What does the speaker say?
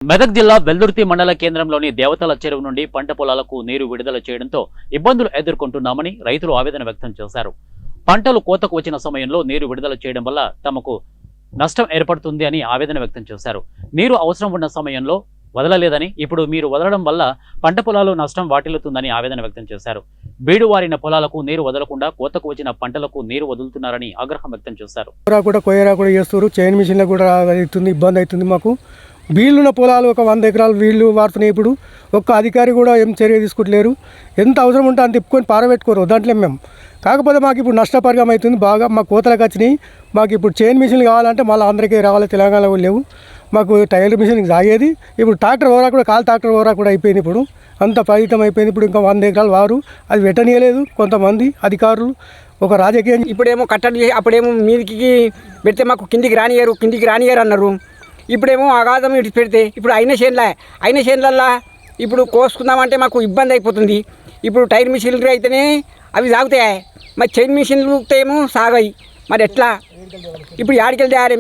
మెదక్ జిల్లా వెల్దుర్తి మండల కేంద్రంలోని దేవతల చెరువు నుండి పంట పొలాలకు నీరు విడుదల చేయడంతో ఇబ్బందులు ఎదుర్కొంటున్నామని రైతులు ఆవేదన వ్యక్తం చేశారు. పంటలు కోతకు వచ్చిన సమయంలో నీరు విడుదల చేయడం వల్ల తమకు నష్టం ఏర్పడుతుంది అని ఆవేదన వ్యక్తం చేశారు. నీరు అవసరం ఉన్న సమయంలో వదలలేదని, ఇప్పుడు మీరు వదలడం వల్ల పంట పొలాలు నష్టం వాటిల్లుతుందని ఆవేదన వ్యక్తం చేశారు. బీడు వారిన పొలాలకు నీరు వదలకుండా కోతకు వచ్చిన పంటలకు నీరు వదులుతున్నారని ఆగ్రహం వ్యక్తం చేశారు. కొయ్యరా కూడా చేస్తారు, చైన్ మిషన్లకు కూడా అవుతుంది, ఇబ్బంది అవుతుంది. మాకు వీళ్ళున్న పొలాలు ఒక 100 ఎకరాలు వీళ్ళు వాడుతున్నాయి. ఇప్పుడు ఒక్క అధికారి కూడా ఏం చర్య తీసుకుంటలేరు. ఎంత అవసరం ఉంటే అంత తిప్పుకొని పారబెట్టుకోరు దాంట్లో మేము. కాకపోతే మాకు ఇప్పుడు నష్టపరిగం అవుతుంది బాగా. మా కోతలకు వచ్చినాయి. మాకు ఇప్పుడు చైన్ మిషన్లు కావాలంటే మళ్ళీ అందరికీ రావాలి, తెలంగాణలో లేవు. మాకు టైలర్ మిషన్ సాగేది. ఇప్పుడు ట్రాక్టర్ ఓరా కూడా ట్రాక్టర్ ఓరా కూడా అయిపోయింది. ఇప్పుడు అంత పరిమితం అయిపోయింది. ఇప్పుడు ఇంకా 100 ఎకరాలు వారు అది పెట్టనీయలేదు కొంతమంది అధికారులు. ఒక రాజకీయం ఇప్పుడేమో కట్టడి, అప్పుడేమో మీదికి పెడితే మాకు కిందికి రానియరు అన్నారు. ఇప్పుడేమో అగాధం ఇటు పెడితే ఇప్పుడు అయిన చేనులల్లా ఇప్పుడు కోసుకుందామంటే మాకు ఇబ్బంది అయిపోతుంది. ఇప్పుడు టైర్ మిషన్లు అయితేనే అవి సాగుతాయి, మరి చైన్ మిషన్లు ఏమో సాగాయి. మరి ఎట్లా ఇప్పుడు యాడికెళ్తే